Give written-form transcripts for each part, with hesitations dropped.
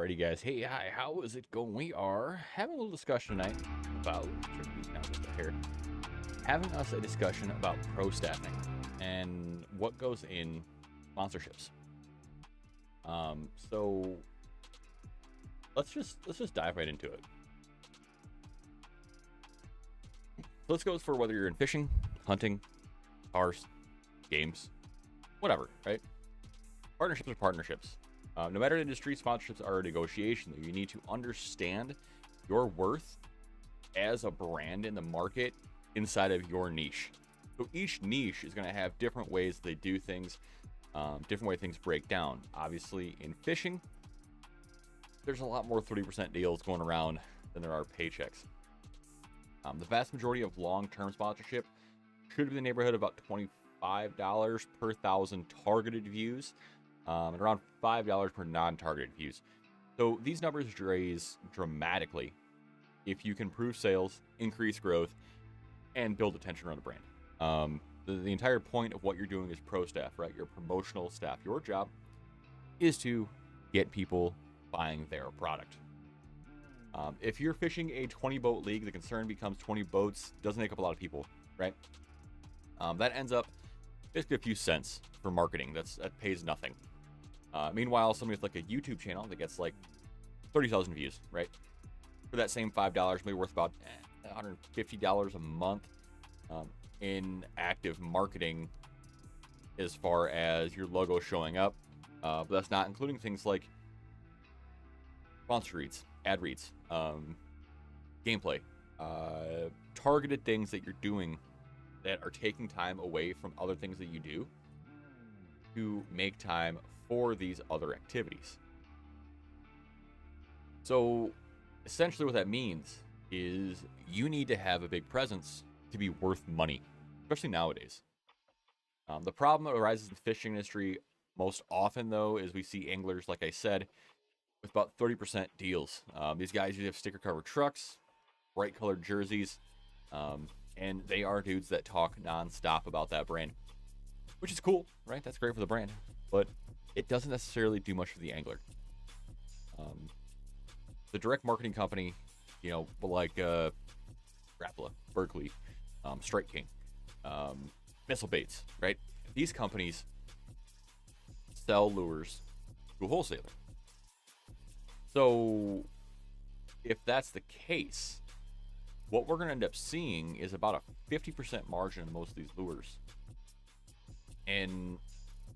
Alrighty, guys. Hey, hi. How is it going? We are having a little discussion tonight about having us a discussion about pro staffing and what goes in sponsorships. So let's just dive right into it. So this goes for whether you're in fishing, hunting, cars, games, whatever, right? Partnerships are partnerships. No matter the industry, sponsorships are a negotiation. You need to understand your worth as a brand in the market inside of your niche. So each niche is going to have different ways they do things, different way things break down. Obviously, in fishing, there's a lot more 30% deals going around than there are paychecks. The vast majority of long-term sponsorship should be in the neighborhood of about $25 per 1,000 targeted views, and around $5 per non-targeted views. So these numbers raise dramatically if you can prove sales, increase growth, and build attention around the brand. The entire point of what you're doing is pro staff, right? Your promotional staff. Your job is to get people buying their product. If you're fishing a 20-boat league, the concern becomes 20 boats doesn't make up a lot of people, right? That ends up basically a few cents for marketing. That pays nothing. Meanwhile, somebody with like a YouTube channel that gets like 30,000 views, right? For that same $5, maybe worth about $150 a month in active marketing as far as your logo showing up. But that's not including things like sponsor reads, ad reads, gameplay, targeted things that you're doing that are taking time away from other things that you do to make time for these other activities. So essentially what that means is you need to have a big presence to be worth money, especially nowadays. The problem that arises in the fishing industry most often, though, is we see anglers, like I said, with about 30% deals. These guys usually have sticker covered trucks, bright colored jerseys, and they are dudes that talk nonstop about that brand, which is cool, right? That's great for the brand, but it doesn't necessarily do much for the angler. The direct marketing company, like Rapala, Berkeley, Strike King, Missile Baits, right? These companies sell lures to a wholesaler. So if that's the case, what we're going to end up seeing is about a 50% margin in most of these lures. And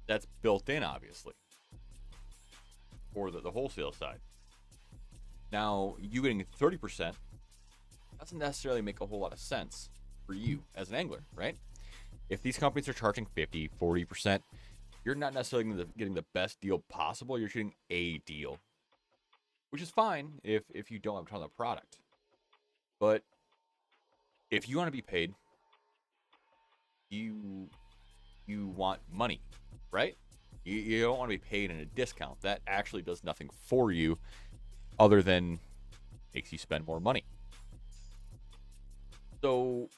that's built in, obviously, for the wholesale side. Now, you getting 30% doesn't necessarily make a whole lot of sense for you as an angler, right? If these companies are charging 50, 40%, you're not necessarily getting the best deal possible. You're getting a deal, which is fine if you don't have a ton of the product. But if you want to be paid, you want money, right? You don't want to be paid in a discount. That actually does nothing for you other than makes you spend more money. So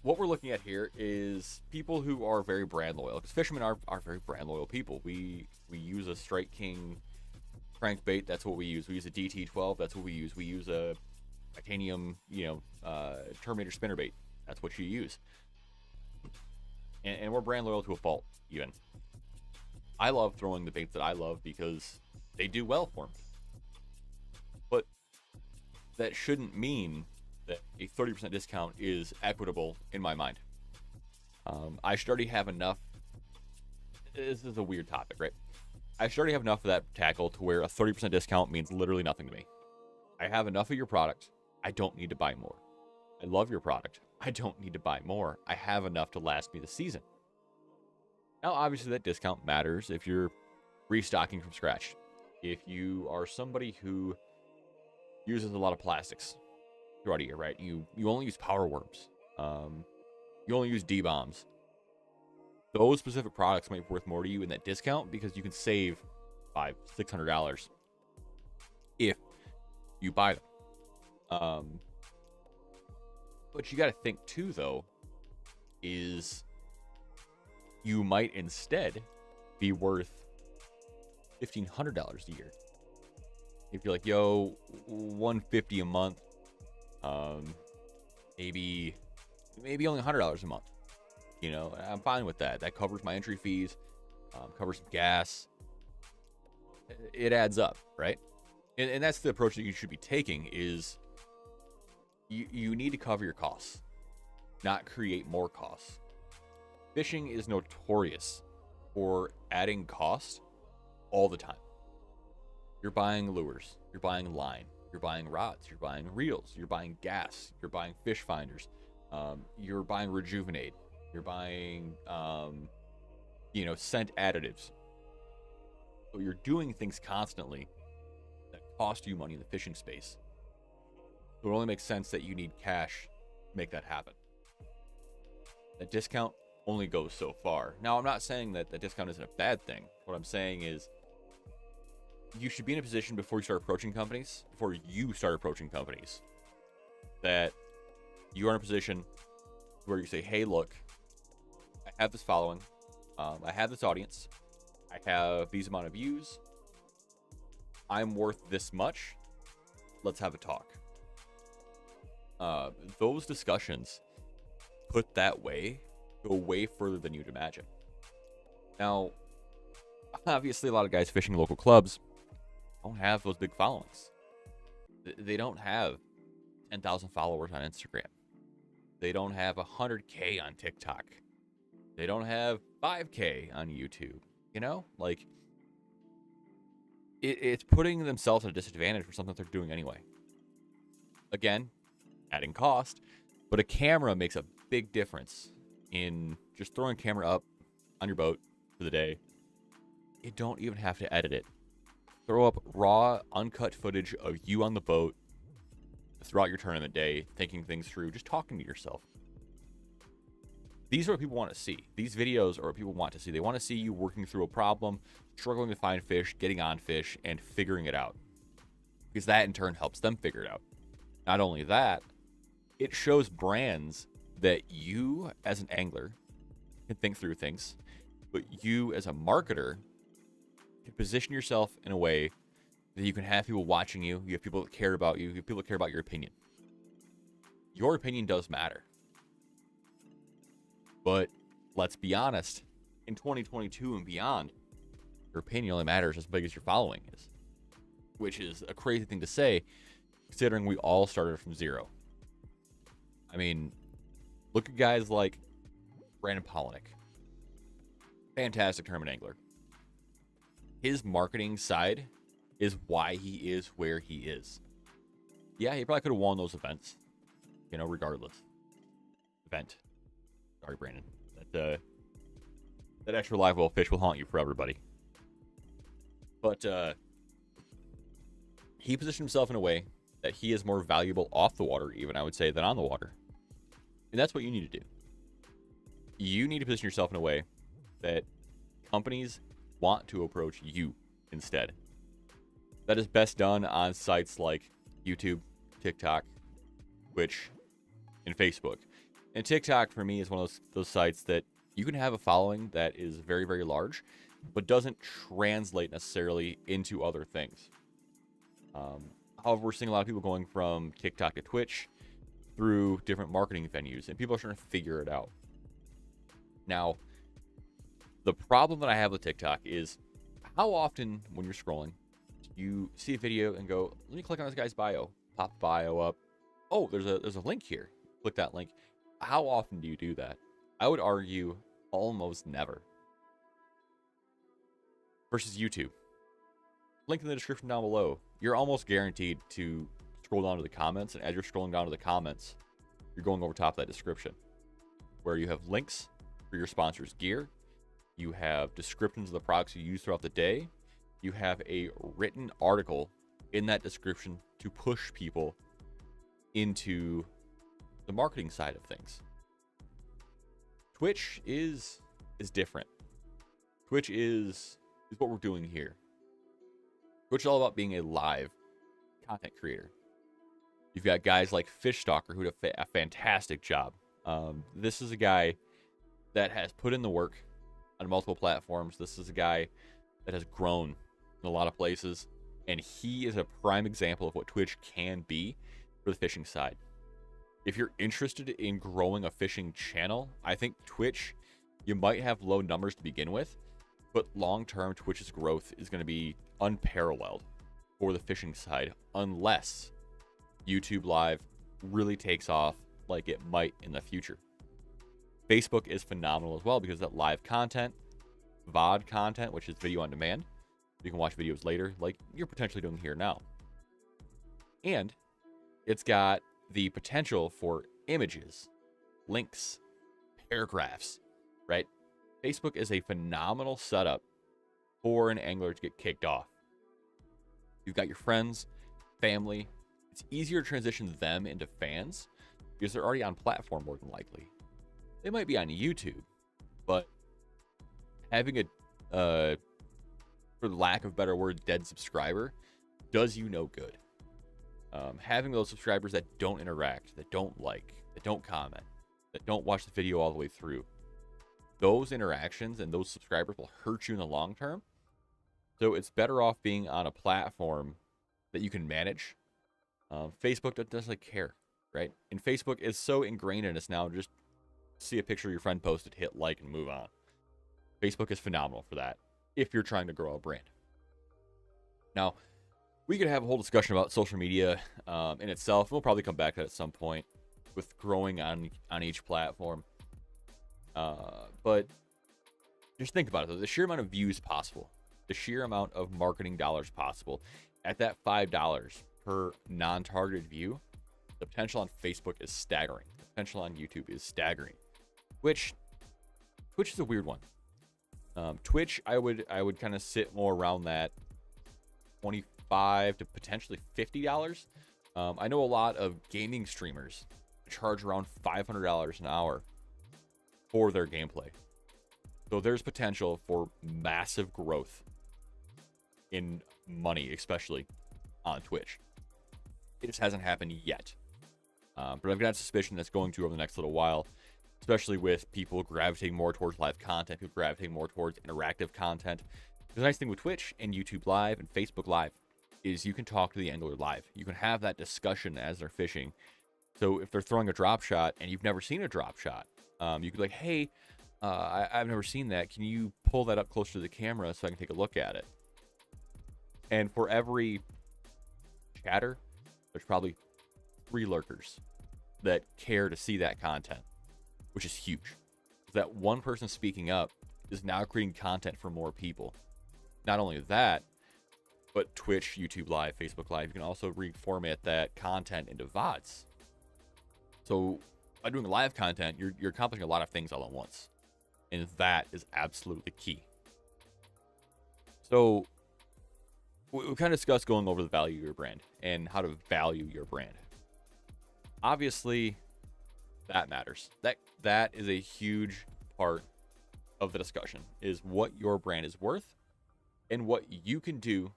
what we're looking at here is people who are very brand loyal, because fishermen are very brand loyal people. We use a Strike King crankbait. That's what we use. We use a DT12. That's what we use. We use a titanium, Terminator spinnerbait. That's what you use. And we're brand loyal to a fault, even. I love throwing the baits that I love because they do well for me. But that shouldn't mean that a 30% discount is equitable in my mind. I should already have enough. This is a weird topic, right? I should already have enough of that tackle to where a 30% discount means literally nothing to me. I have enough of your product. I don't need to buy more. I love your product. I don't need to buy more. I have enough to last me the season. Now, obviously, that discount matters if you're restocking from scratch. If you are somebody who uses a lot of plastics throughout a year, right? You only use power worms. You only use D-bombs. Those specific products might be worth more to you in that discount because you can save $500-$600 if you buy them. What you got to think too, though, is you might instead be worth $1,500 a year. If you're like, yo, 150 a month, maybe only $100 a month. You know, I'm fine with that. That covers my entry fees, covers some gas. It adds up, right? And that's the approach that you should be taking. Is you need to cover your costs, not create more costs. Fishing is notorious for adding cost all the time. You're buying lures, you're buying line, you're buying rods, you're buying reels, you're buying gas, you're buying fish finders, you're buying Rejuvenate, you're buying, scent additives. So you're doing things constantly that cost you money in the fishing space. So it only makes sense that you need cash to make that happen. That discount only goes so far. Now, I'm not saying that the discount isn't a bad thing. What I'm saying is you should be in a position before you start approaching companies, that you are in a position where you say, hey, look, I have this following. I have this audience. I have these amount of views. I'm worth this much. Let's have a talk. Those discussions put that way go way further than you'd imagine. Now, obviously, a lot of guys fishing local clubs don't have those big followings. They don't have 10,000 followers on Instagram. They don't have 100K on TikTok. They don't have 5K on YouTube. You know, like it's putting themselves at a disadvantage for something that they're doing anyway. Again, adding cost, but a camera makes a big difference in just throwing a camera up on your boat for the day. You don't even have to edit it. Throw up raw, uncut footage of you on the boat throughout your tournament day, thinking things through, just talking to yourself. These are what people want to see. These videos are what people want to see. They want to see you working through a problem, struggling to find fish, getting on fish, and figuring it out. Because that, in turn, helps them figure it out. Not only that, it shows brands that you, as an angler, can think through things, but you, as a marketer, can position yourself in a way that you can have people watching you. You have people that care about you. You have people that care about your opinion. Your opinion does matter. But let's be honest, in 2022 and beyond, your opinion only matters as big as your following is, which is a crazy thing to say, considering we all started from zero. I mean, look at guys like Brandon Polinick, fantastic tournament angler. His marketing side is why he is where he is. Yeah, he probably could have won those events, regardless. Sorry, Brandon. That extra live well fish will haunt you forever, buddy. But he positioned himself in a way that he is more valuable off the water, even, I would say, than on the water. And that's what you need to do. You need to position yourself in a way that companies want to approach you instead. That is best done on sites like YouTube, TikTok, Twitch, and Facebook. And TikTok, for me, is one of those sites that you can have a following that is very, very large, but doesn't translate necessarily into other things. However, we're seeing a lot of people going from TikTok to Twitch through different marketing venues, and people are trying to figure it out. Now, the problem that I have with TikTok is how often when you're scrolling, you see a video and go, let me click on this guy's bio, pop the bio up. Oh, there's a link here. Click that link. How often do you do that? I would argue almost never. Versus YouTube. Link in the description down below. You're almost guaranteed to scroll down to the comments, and as you're scrolling down to the comments, you're going over top of that description, where you have links for your sponsor's gear. You have descriptions of the products you use throughout the day. You have a written article in that description to push people into the marketing side of things. Twitch is different. Twitch is what we're doing here. Twitch is all about being a live content creator. You've got guys like Fish Stalker who do a fantastic job. This is a guy that has put in the work on multiple platforms. This is a guy that has grown in a lot of places. And he is a prime example of what Twitch can be for the fishing side. If you're interested in growing a fishing channel, I think Twitch, you might have low numbers to begin with, but long-term Twitch's growth is going to be unparalleled for the fishing side unless YouTube Live really takes off like it might in the future. Facebook is phenomenal as well because that live content, VOD content, which is video on demand. You can watch videos later, like you're potentially doing here now. And it's got the potential for images, links, paragraphs, right? Facebook is a phenomenal setup for an angler to get kicked off. You've got your friends, family. It's easier to transition them into fans because they're already on platform more than likely. They might be on YouTube, but having a, for lack of better word, dead subscriber does you no good. Having those subscribers that don't interact, that don't like, that don't comment, that don't watch the video all the way through, those interactions and those subscribers will hurt you in the long term. So it's better off being on a platform that you can manage. Facebook doesn't necessarily care, right? And Facebook is so ingrained in us now, just see a picture your friend posted, hit like, and move on. Facebook is phenomenal for that if you're trying to grow a brand. Now, we could have a whole discussion about social media in itself. We'll probably come back to that at some point with growing on each platform. But just think about it, though. The sheer amount of views possible, the sheer amount of marketing dollars possible at that $5 per non-targeted view, the potential on Facebook is staggering. The potential on YouTube is staggering. Twitch is a weird one. Twitch, I would kind of sit more around that $25 to potentially $50. I know a lot of gaming streamers charge around $500 an hour for their gameplay. So there's potential for massive growth in money, especially on Twitch. It just hasn't happened yet. But I've got a suspicion that's going to over the next little while, especially with people gravitating more towards live content, people gravitating more towards interactive content. The nice thing with Twitch and YouTube Live and Facebook Live is you can talk to the angler live. You can have that discussion as they're fishing. So if they're throwing a drop shot and you've never seen a drop shot, you could be like, hey, I've never seen that. Can you pull that up closer to the camera so I can take a look at it? And for every chatter, there's probably 3 lurkers that care to see that content, which is huge. That one person speaking up is now creating content for more people. Not only that, but Twitch, YouTube Live, Facebook Live, you can also reformat that content into VODs. So by doing live content, you're accomplishing a lot of things all at once. And that is absolutely key. So we kind of discussed going over the value of your brand and how to value your brand. Obviously, that matters. That is a huge part of the discussion, is what your brand is worth and what you can do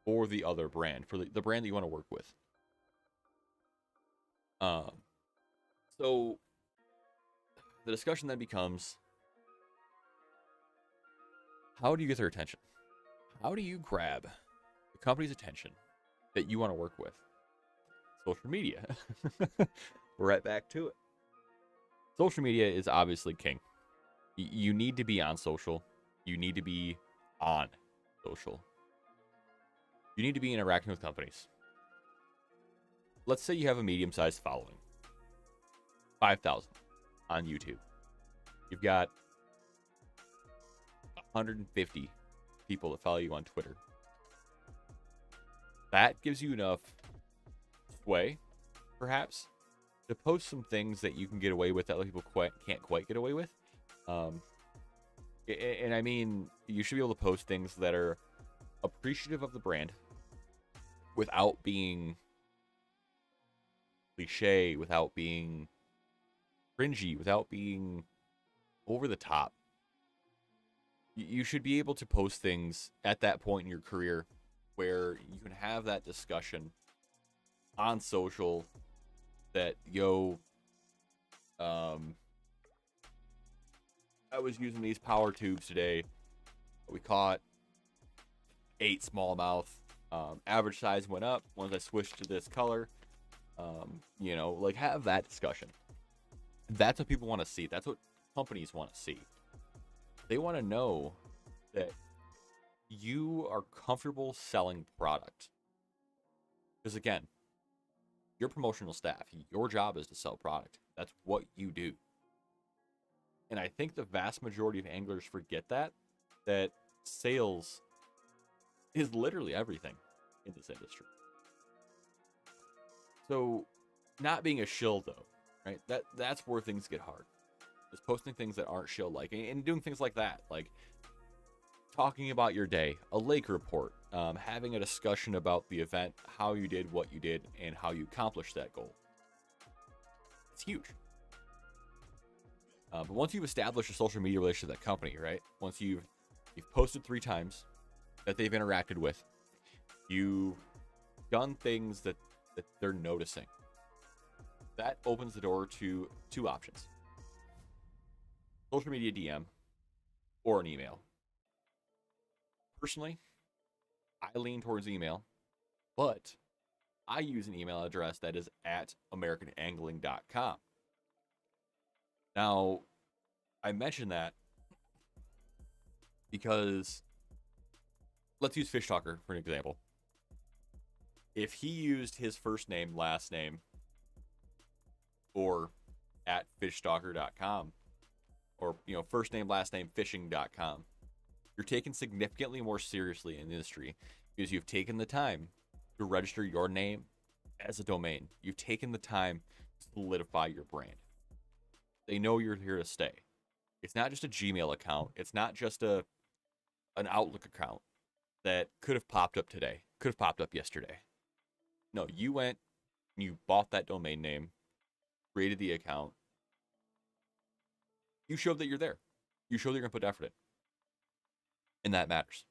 for the other brand, for the brand that you want to work with. So the discussion then becomes, how do you get their attention? How do you grab the company's attention that you want to work with? Social media. We're right back to it. Social media is obviously king. You need to be on social. You need to be on social. You need to be interacting with companies. Let's say you have a medium-sized following. 5,000 on YouTube. You've got 150 people that follow you on Twitter. That gives you enough sway, perhaps, to post some things that you can get away with that other people can't quite get away with. And I mean, you should be able to post things that are appreciative of the brand without being cliche, without being cringy, without being over the top. You should be able to post things at that point in your career where you can have that discussion on social that, I was using these power tubes today. We caught 8 smallmouth. Average size went up once I switched to this color. Like have that discussion. That's what people want to see. That's what companies want to see. They want to know that you are comfortable selling product. Because again, your promotional staff, your job is to sell product. That's what you do. And I think the vast majority of anglers forget that sales is literally everything in this industry. So not being a shill though, right? That's where things get hard. Is posting things that aren't shill like and doing things like that, like talking about your day, a lake report, having a discussion about the event, how you did what you did, and how you accomplished that goal. It's huge. But once you've established a social media relationship with that company, right? Once you've posted 3 times that they've interacted with, you've done things that they're noticing. That opens the door to 2 options: social media DM or an email. Personally, I lean towards email, but I use an email address that is at americanangling.com. Now, I mention that because let's use Fish Talker for an example. If he used his first name, last name, or at fishstalker.com, or first name, last name, fishing.com, you're taken significantly more seriously in the industry because you've taken the time to register your name as a domain. You've taken the time to solidify your brand. They know you're here to stay. It's not just a Gmail account. It's not just an Outlook account that could have popped up today, could have popped up yesterday. No, you went and you bought that domain name, created the account. You showed that you're there. You showed that you're going to put effort in. And that matters.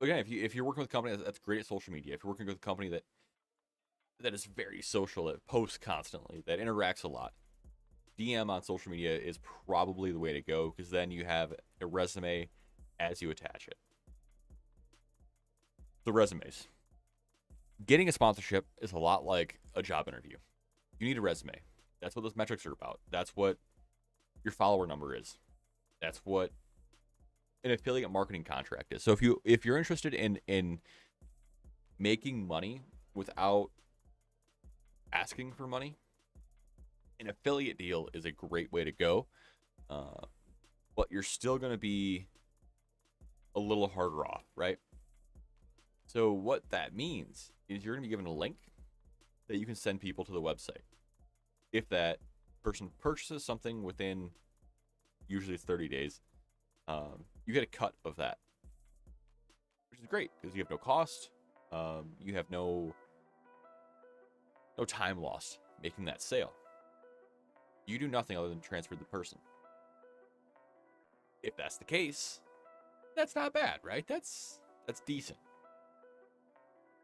Again, if you're working with a company that's great at social media, if you're working with a company that is very social, that posts constantly, that interacts a lot, DM on social media is probably the way to go, because then you have a resume as you attach it. The resumes. Getting a sponsorship is a lot like a job interview. You need a resume. That's what those metrics are about. That's what your follower number is. That's what an affiliate marketing contract is. So if you're interested in making money without asking for money, an affiliate deal is a great way to go. But you're still going to be a little harder off, right? So what that means is you're going to be given a link that you can send people to the website. If that person purchases something within, usually it's 30 days, you get a cut of that, which is great because you have no cost. You have no time lost making that sale. You do nothing other than transfer the person. If that's the case, that's not bad, right? That's decent.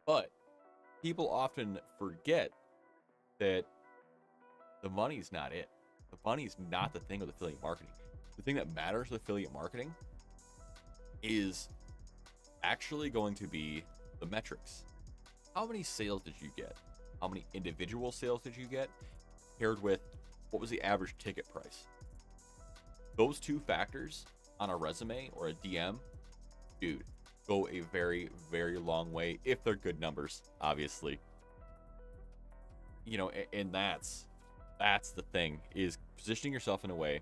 But people often forget that the money's not it. The money's not the thing with affiliate marketing. The thing that matters with affiliate marketing is actually going to be the metrics. How many sales did you get? How many individual sales did you get? Paired with what was the average ticket price? Those 2 factors on a resume or a DM, dude, go a very, very long way if they're good numbers, obviously. And that's the thing, is positioning yourself in a way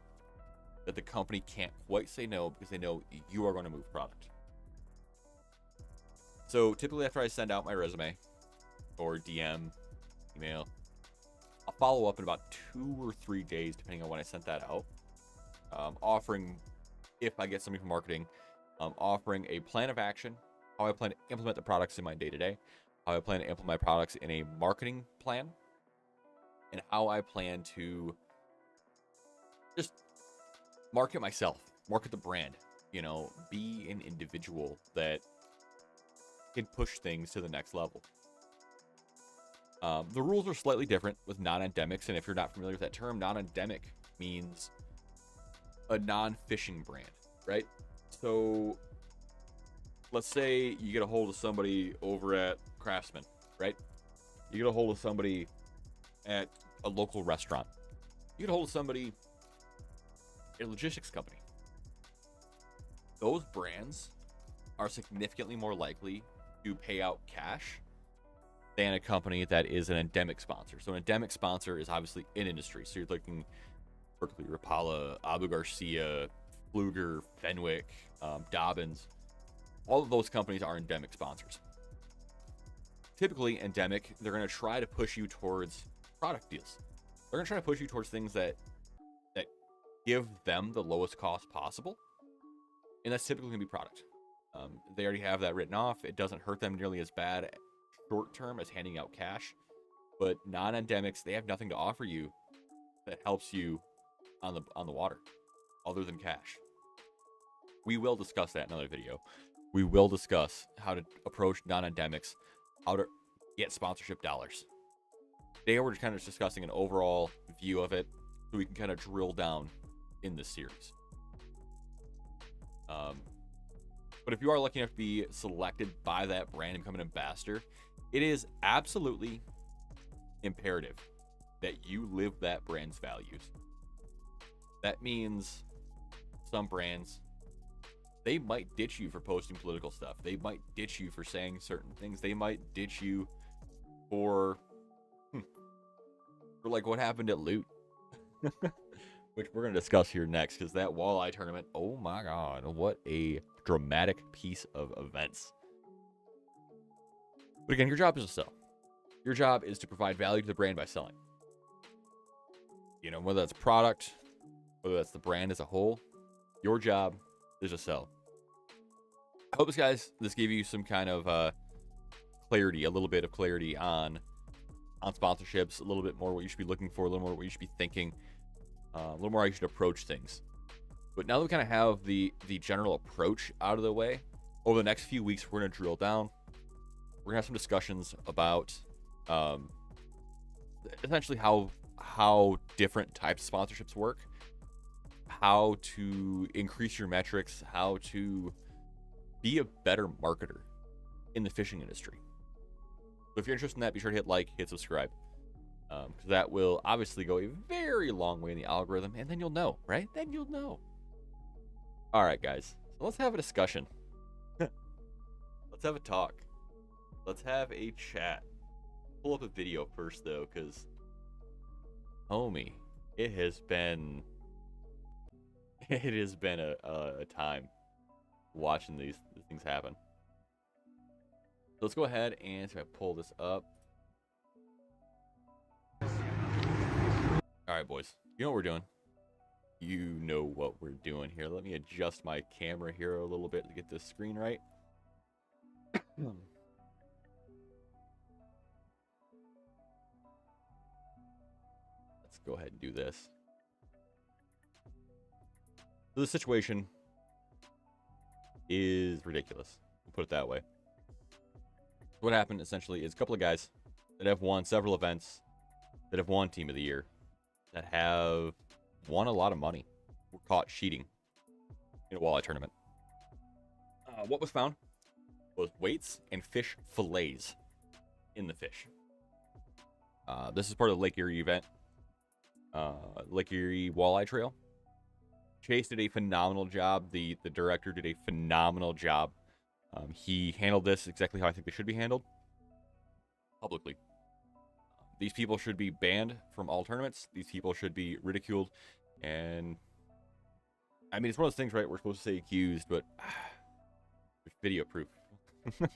that the company can't quite say no because they know you are going to move product. So typically after I send out my resume or DM, email, I'll follow up in about 2 or 3 days, depending on when I sent that out. Offering, if I get somebody from marketing, offering a plan of action, how I plan to implement the products in my day-to-day, how I plan to implement my products in a marketing plan, and how I plan to just market myself, market the brand, be an individual that can push things to the next level. The rules are slightly different with non-endemics, and if you're not familiar with that term, non-endemic means a non-fishing brand, right? So let's say you get a hold of somebody over at Craftsman, right? You get a hold of somebody at a local restaurant. You get a hold of somebody at a logistics company. Those brands are significantly more likely to pay out cash than a company that is an endemic sponsor. So an endemic sponsor is obviously in industry. So you're looking Berkeley, Rapala, Abu Garcia, Pfluger, Fenwick, Dobbins. All of those companies are endemic sponsors. Typically, endemic, they're going to try to push you towards product deals. They're going to try to push you towards things that give them the lowest cost possible. And that's typically going to be product. They already have that written off. It doesn't hurt them nearly as bad short term as handing out cash. But non-endemics, they have nothing to offer you that helps you on the water other than cash. We will discuss that in another video. We will discuss how to approach non-endemics, how to get sponsorship dollars. Today we're just kind of discussing an overall view of it so we can kind of drill down in this series. But if you are lucky enough to be selected by that brand and become an ambassador, it is absolutely imperative that you live that brand's values. That means some brands, they might ditch you for posting political stuff. They might ditch you for saying certain things. They might ditch you for like what happened at Loot, which we're going to discuss here next, because that walleye tournament, oh my God, what a dramatic piece of events. But again, your job is to sell. Your job is to provide value to the brand by selling. You know, whether that's product, whether that's the brand as a whole, your job is to sell. I hope this gave you some kind of clarity, a little bit of clarity on sponsorships, a little bit more what you should be looking for, a little more what you should be thinking, a little more how you should approach things. But now that we kind of have the general approach out of the way, over the next few weeks, we're going to drill down. We're going to have some discussions about essentially how different types of sponsorships work, how to increase your metrics, how to be a better marketer in the fishing industry. So if you're interested in that, be sure to hit like, hit subscribe, because that will obviously go a very long way in the algorithm, and then you'll know, right? Then you'll know. All right, guys, so let's have a discussion. Let's have a talk. Let's have a chat. Pull up a video first, though, because, homie, it has been a time watching these things happen. So let's go ahead and try to pull this up. All right, boys. You know what we're doing. You know what we're doing here. Let me adjust my camera here a little bit to get this screen right. Let's go ahead and do this. So the situation is ridiculous. We'll put it that way. What happened essentially is a couple of guys that have won several events, that have won Team of the Year, that have won a lot of money, were caught cheating in a walleye tournament. What was found was weights and fish fillets in the fish. This is part of the Lake Erie event, Lake Erie Walleye Trail. Chase did a phenomenal job. The director did a phenomenal job. He handled this exactly how I think they should be handled. Publicly. These people should be banned from all tournaments. These people should be ridiculed. And, I mean, it's one of those things, right? We're supposed to say accused, but there's video proof. So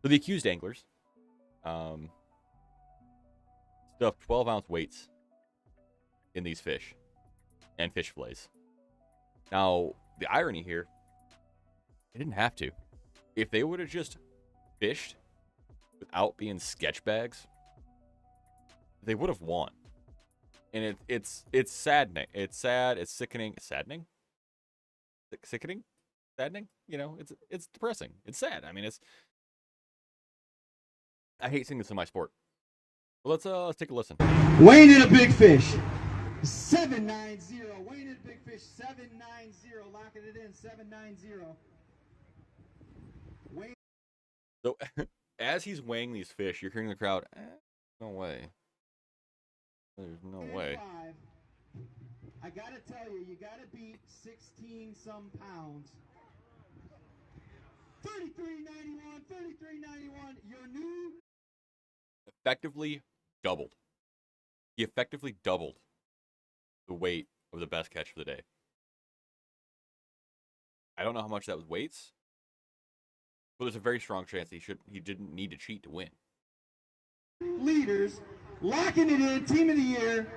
the accused anglers stuffed 12-ounce weights in these fish and fish fillets. Now, the irony here, they didn't have to. If they would have just fished without being sketch bags, they would have won. And it's saddening. It's sad. It's sickening. Saddening? Sickening? Saddening? You know, it's depressing. It's sad. I mean, I hate seeing this in my sport. But let's take a listen. Weighing in a big fish. 790. Weighing in a big fish. 790. Locking it in. 790. So as he's weighing these fish, you're hearing the crowd, no way. There's no way. I gotta tell you, you gotta beat 16 some pounds. 33.91, 33.91, your new. Effectively doubled. He effectively doubled the weight of the best catch for the day. I don't know how much that was weights, but there's a very strong chance he didn't need to cheat to win. Leaders locking it in, team of the year.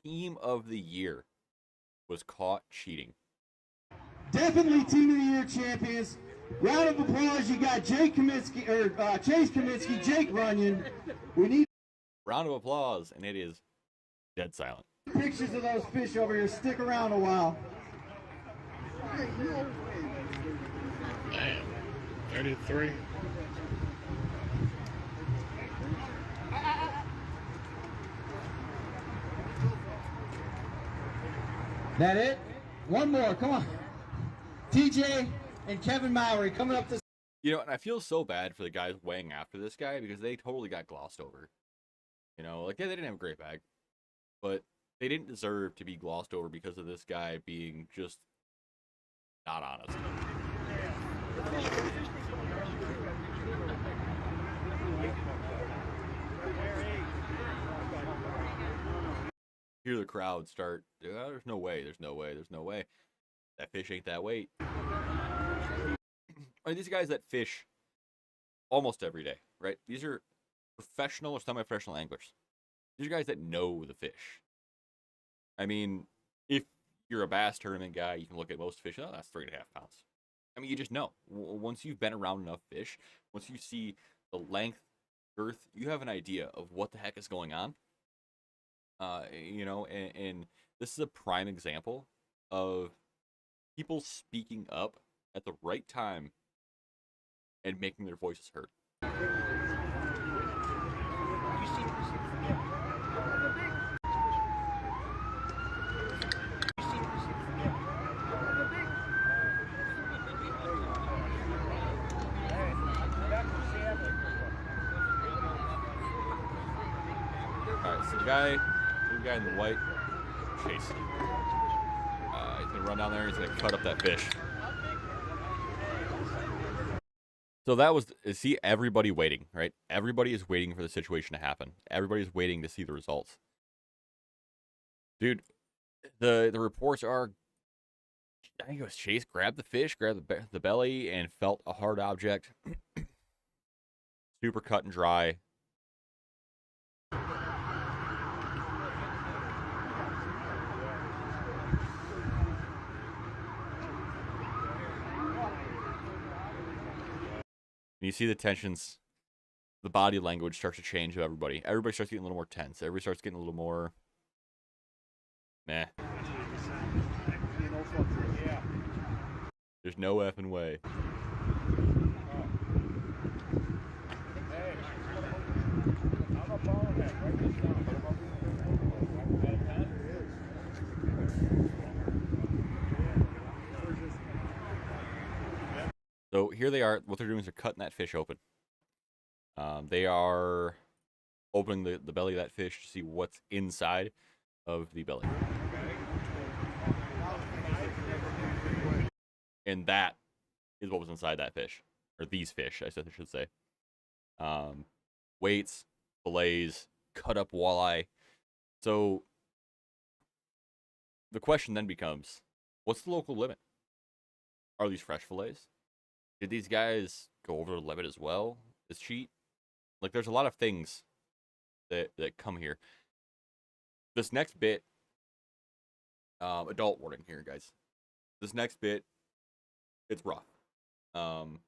Team of the year was caught cheating. Definitely team of the year champions. Round of applause. You got Chase Kaminsky, Jake Runyon. We need round of applause, and it is dead silent. Pictures of those fish over here. Stick around a while. Damn, 33. That it? One more, come on. TJ and Kevin Mowry coming up this. You know, and I feel so bad for the guys weighing after this guy because they totally got glossed over. You know, like, yeah, they didn't have a great bag, but they didn't deserve to be glossed over because of this guy being just not honest. Hear the crowd start, oh, there's no way, there's no way, there's no way. That fish ain't that weight. I mean, these guys that fish almost every day, right? These are professional or semi-professional anglers. These are guys that know the fish. I mean, if you're a bass tournament guy, you can look at most fish, oh, that's 3.5 pounds. I mean, you just know. Once you've been around enough fish, once you see the length, girth, you have an idea of what the heck is going on. You know, and this is a prime example of people speaking up at the right time and making their voices heard. Alright, so the guy in the white, Chase. He's gonna run down there, he's gonna cut up that fish. So that was, see, everybody waiting, right? Everybody is waiting for the situation to happen. Everybody's waiting to see the results. Dude, the reports are, I think it was Chase grabbed the fish, grabbed the belly, and felt a hard object. Super cut and dry. And you see the tensions, the body language starts to change of everybody. Everybody starts getting a little more tense. Everybody starts getting a little more meh. There's no effing way. So here they are. What they're doing is they're cutting that fish open. They are opening the belly of that fish to see what's inside of the belly. And that is what was inside that fish. Or these fish, I should say. Weights, fillets, cut up walleye. So the question then becomes, what's the local limit? Are these fresh fillets? Did these guys go over the limit as well as cheat? Like, there's a lot of things that come here. This next bit, adult warning here, guys. This next bit, it's rough. I'm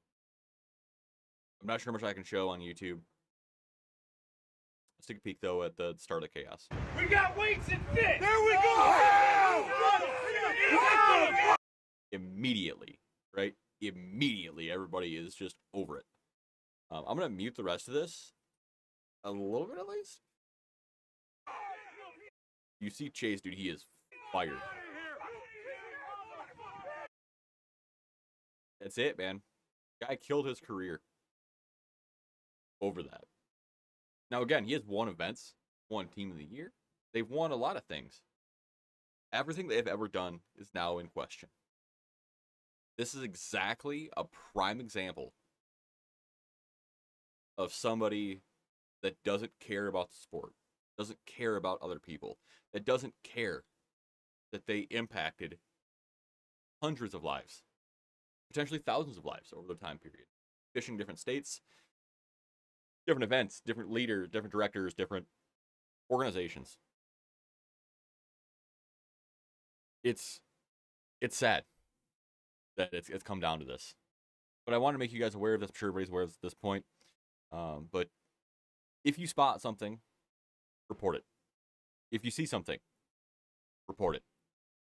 not sure how much I can show on YouTube. Let's take a peek, though, at the start of the chaos. We got weights and fish! There we go! Immediately, right? Immediately, everybody is just over it. I'm going to mute the rest of this. A little bit, at least. You see Chase, dude, he is fired. That's it, man. Guy killed his career. over that. Now, again, he has won events, won Team of the Year. They've won a lot of things. Everything they have ever done is now in question. This is exactly a prime example of somebody that doesn't care about the sport, doesn't care about other people, that doesn't care that they impacted hundreds of lives, potentially thousands of lives over the time period. Fishing different states, different events, different leaders, different directors, different organizations. It's sad that it's come down to this. But I want to make you guys aware of this. I'm sure everybody's aware of this at this point. But if you spot something, report it. If you see something, report it.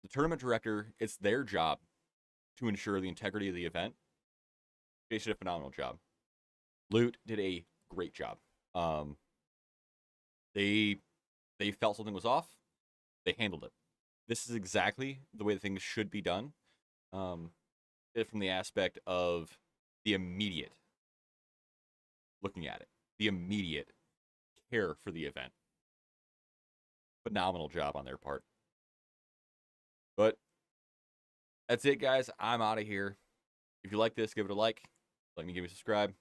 The tournament director, it's their job to ensure the integrity of the event. They did a phenomenal job. Loot did a great job. They felt something was off. They handled it. This is exactly the way that things should be done. From the aspect of the immediate looking at it, the immediate care for the event. Phenomenal job on their part. But that's it, guys. I'm out of here. If you like this, give it a like. Like me, give me a subscribe.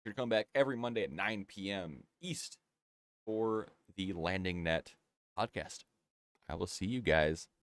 You're to come back every Monday at 9 p.m. East for the Landing Net podcast. I will see you guys